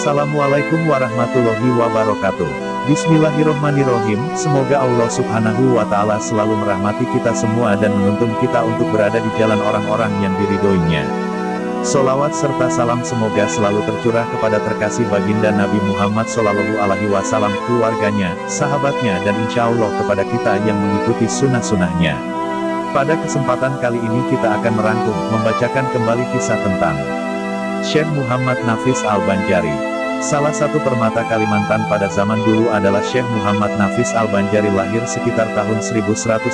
Assalamualaikum warahmatullahi wabarakatuh. Bismillahirrohmanirrohim. Semoga Allah subhanahu wa ta'ala selalu merahmati kita semua dan menuntun kita untuk berada di jalan orang-orang yang diridhoinya. Sholawat serta salam semoga selalu tercurah kepada terkasih baginda Nabi Muhammad SAW, keluarganya, sahabatnya dan insya Allah kepada kita yang mengikuti sunnah-sunnahnya. Pada kesempatan kali ini kita akan merangkum, membacakan kembali kisah tentang Syekh Muhammad Nafis Al-Banjari. Salah satu permata Kalimantan pada zaman dulu adalah Syekh Muhammad Nafis Al-Banjari, lahir sekitar tahun 1150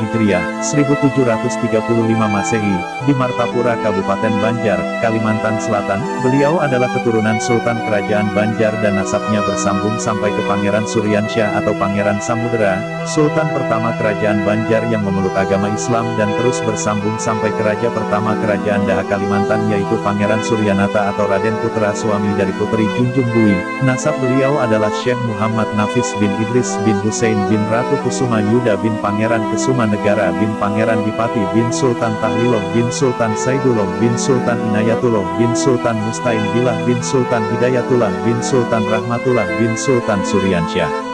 Hijriah, 1735 Masehi, di Martapura, Kabupaten Banjar, Kalimantan Selatan. Beliau adalah keturunan Sultan Kerajaan Banjar dan nasabnya bersambung sampai ke Pangeran Suryansyah atau Pangeran Samudera, Sultan pertama Kerajaan Banjar yang memeluk agama Islam dan terus bersambung sampai ke Raja pertama Kerajaan Daha Kalimantan yaitu Pangeran Suryanata atau Raden Putra, suami dari Putri Junjung Bui. Nasab beliau adalah Syekh Muhammad Nafis bin Idris bin Husain bin Ratu Kusuma Yuda bin Pangeran Kesuma Negara bin Pangeran Dipati bin Sultan Tahliloh bin Sultan Saidullah bin Sultan Inayatullah bin Sultan Mustain Billah bin Sultan Hidayatullah bin Sultan Rahmatullah bin Sultan Suryansyah.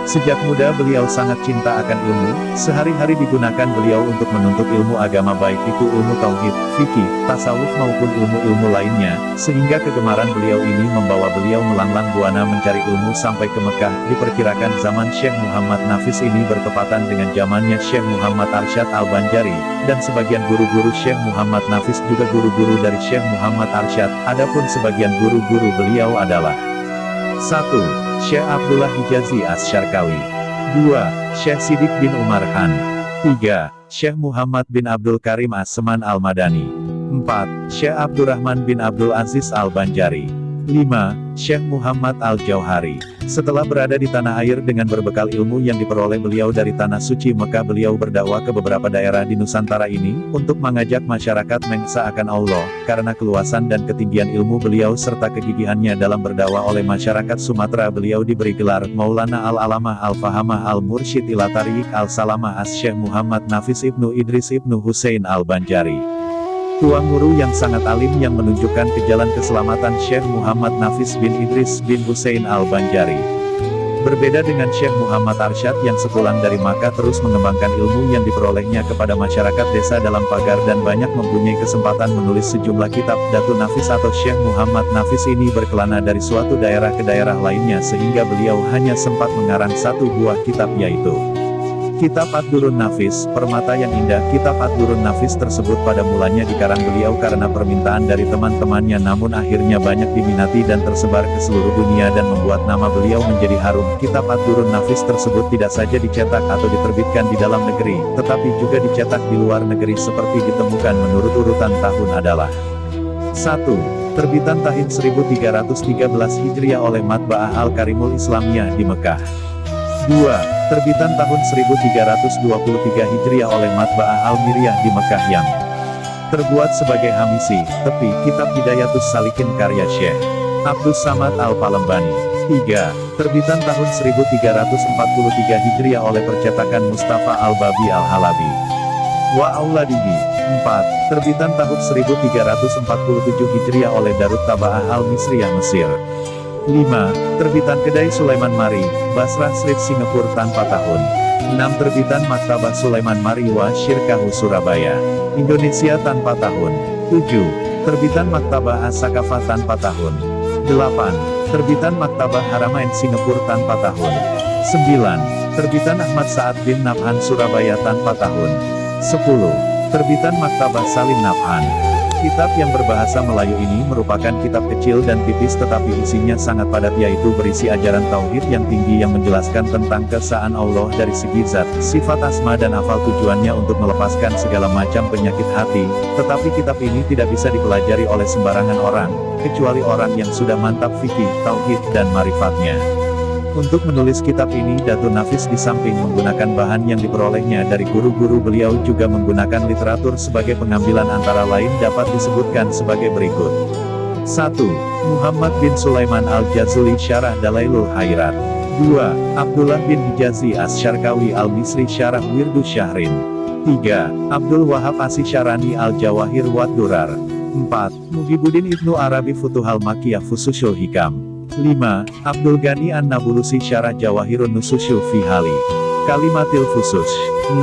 Sejak muda beliau sangat cinta akan ilmu, sehari-hari digunakan beliau untuk menuntut ilmu agama baik itu ilmu tauhid, fikih, tasawuf maupun ilmu-ilmu lainnya, sehingga kegemaran beliau ini membawa beliau melanglang buana mencari ilmu sampai ke Mekah. Diperkirakan zaman Syekh Muhammad Nafis ini bertepatan dengan zamannya Syekh Muhammad Arsyad Al-Banjari, dan sebagian guru-guru Syekh Muhammad Nafis juga guru-guru dari Syekh Muhammad Arsyad. Adapun sebagian guru-guru beliau adalah 1. Syekh Abdullah Hijazi Asy-Syarqawi. 2. Syekh Sidik bin Umar Khan. 3. Syekh Muhammad bin Abdul Karim As-Seman Al-Madani. 4. Syekh Abdurrahman bin Abdul Aziz Al-Banjari. 5. Syekh Muhammad Al-Jauhari. Setelah berada di tanah air dengan berbekal ilmu yang diperoleh beliau dari tanah suci Mekah, beliau berdakwah ke beberapa daerah di Nusantara ini, untuk mengajak masyarakat mengesahkan Allah. Karena keluasan dan ketinggian ilmu beliau serta kegigihannya dalam berdakwah oleh masyarakat Sumatera, beliau diberi gelar Maulana Al-Alamah Al-Fahamah Al-Mursyid ila Tariq Al-Salamah As-Syekh Muhammad Nafis Ibnu Idris Ibnu Husain Al-Banjari. Tuan guru yang sangat alim yang menunjukkan ke jalan keselamatan Syekh Muhammad Nafis bin Idris bin Husain Al-Banjari. Berbeda dengan Syekh Muhammad Arsyad yang sepulang dari Makkah terus mengembangkan ilmu yang diperolehnya kepada masyarakat desa dalam pagar dan banyak mempunyai kesempatan menulis sejumlah kitab, Datu Nafis atau Syekh Muhammad Nafis ini berkelana dari suatu daerah ke daerah lainnya sehingga beliau hanya sempat mengarang satu buah kitab yaitu Kitab Ad-Durrun Nafis, Permata yang Indah. Kitab Ad-Durrun Nafis tersebut pada mulanya dikarang beliau karena permintaan dari teman-temannya, namun akhirnya banyak diminati dan tersebar ke seluruh dunia dan membuat nama beliau menjadi harum. Kitab Ad-Durrun Nafis tersebut tidak saja dicetak atau diterbitkan di dalam negeri, tetapi juga dicetak di luar negeri seperti ditemukan menurut urutan tahun adalah 1. Terbitan tahun 1313 Hijriah oleh Matba'ah Al-Karimul Islamiyah di Mekah. 2. Terbitan tahun 1323 Hijriah oleh Matba'ah Al-Miriyah di Mekah yang terbuat sebagai hamisi, tepi, Kitab Hidayatus Salikin karya Syekh Abdus Samad Al-Palembani. 3. Terbitan tahun 1343 Hijriah oleh percetakan Mustafa Al-Babi Al-Halabi wa Auladihi. 4. Terbitan tahun 1347 Hijriah oleh Darut Taba'ah Al-Misriyah Mesir. 5. Terbitan Kedai Sulaiman Mari, Basrah Street Singapura tanpa tahun. 6. Terbitan Maktabah Sulaiman Mari wa Syirkahu Surabaya, Indonesia tanpa tahun. 7. Terbitan Maktabah As-Sakafah tanpa tahun. 8. Terbitan Maktabah Haramain Singapura tanpa tahun. 9. Terbitan Ahmad Sa'ad bin Nabhan Surabaya tanpa tahun. 10. Terbitan Maktabah Salim Nabhan. Kitab yang berbahasa Melayu ini merupakan kitab kecil dan tipis tetapi isinya sangat padat, yaitu berisi ajaran tauhid yang tinggi yang menjelaskan tentang keesaan Allah dari segi zat, sifat, asma dan afal, tujuannya untuk melepaskan segala macam penyakit hati. Tetapi kitab ini tidak bisa dipelajari oleh sembarangan orang, kecuali orang yang sudah mantap fikih, tauhid dan marifatnya. Untuk menulis kitab ini, Datu Nafis di samping menggunakan bahan yang diperolehnya dari guru-guru beliau juga menggunakan literatur sebagai pengambilan, antara lain dapat disebutkan sebagai berikut. 1. Muhammad bin Sulaiman Al-Jazuli Syarah Dalailul Khairat. 2. Abdullah bin Hijazi Asy-Syarqawi Al-Misri Syarah Wirdu Syahrin. 3. Abdul Wahab Asy-Syarani Al-Jawahir Wad Durar. 4. Muhyiddin Ibnu Arabi Futuhal Makkiyah Fususyul Hikam. 5. Abdul Ghani An-Nabulusi Syarah Jawahirun Nususyul Fihali Kalimatil Fusus. 6.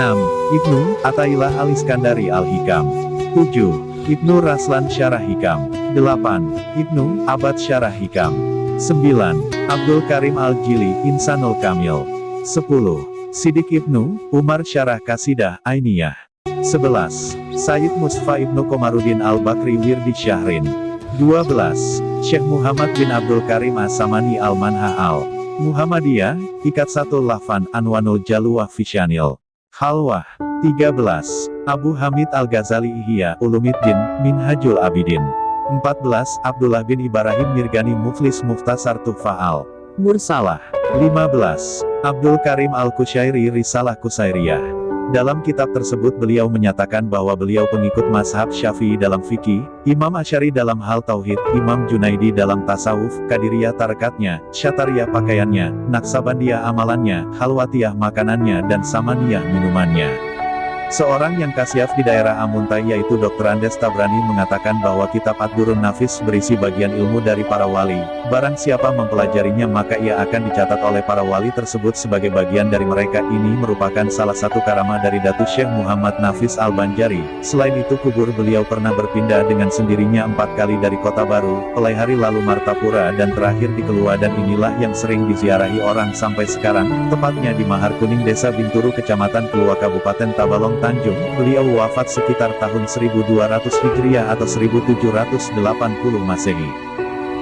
Ibnu Athaillah Al-Iskandari Al-Hikam. 7. Ibnu Raslan Syarah Hikam. 8. Ibnu Abad Syarah Hikam. 9. Abdul Karim Al-Jili Insanul Kamil. 10. Sidik Ibnu Umar Syarah Kasidah Ainiyah. 11. Sayyid Mustafa Ibnu Komarudin Al-Bakri Wirdi Syahrin. 12. Syekh Muhammad bin Abdul Karim As-Samani Al-Manha Al-Muhammadiyah, Ikatsatul Lahfan Anwanul Jaluwah Fisyanil Halwah. 13. Abu Hamid Al-Ghazali Ihya Ulumiddin, Minhajul Abidin. 14. Abdullah bin Ibrahim Mirgani Muflis Muftasar Tuhfah Al-Mursalah. 15. Abdul Karim Al-Kusyairi Risalah Kusairiyah. Dalam kitab tersebut beliau menyatakan bahwa beliau pengikut mazhab Syafi'i dalam fikih, Imam Asy'ari dalam hal tauhid, Imam Junaidi dalam tasawuf, Qadiriyah tarekatnya, Syatariyah pakaiannya, Naksabandiyah amalannya, Halwatiyah makanannya dan Samaniyah minumannya. Seorang yang kasyaf di daerah Amuntai yaitu Dr. Andes Tabrani mengatakan bahwa kitab Ad-Durrun Nafis berisi bagian ilmu dari para wali, barang siapa mempelajarinya maka ia akan dicatat oleh para wali tersebut sebagai bagian dari mereka. Ini merupakan salah satu karamah dari Datu Syekh Muhammad Nafis Al-Banjari. Selain itu kubur beliau pernah berpindah dengan sendirinya 4 kali dari Kota Baru, Pelaihari lalu Martapura dan terakhir di Kelua, dan inilah yang sering diziarahi orang sampai sekarang, tepatnya di Mahar Kuning Desa Binturu Kecamatan Kelua Kabupaten Tabalong Tanjung. Beliau wafat sekitar tahun 1200 Hijriah atau 1780 Masehi.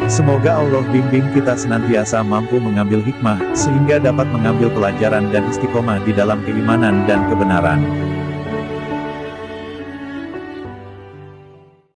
Semoga Allah bimbing kita senantiasa mampu mengambil hikmah, sehingga dapat mengambil pelajaran dan istiqomah di dalam keimanan dan kebenaran.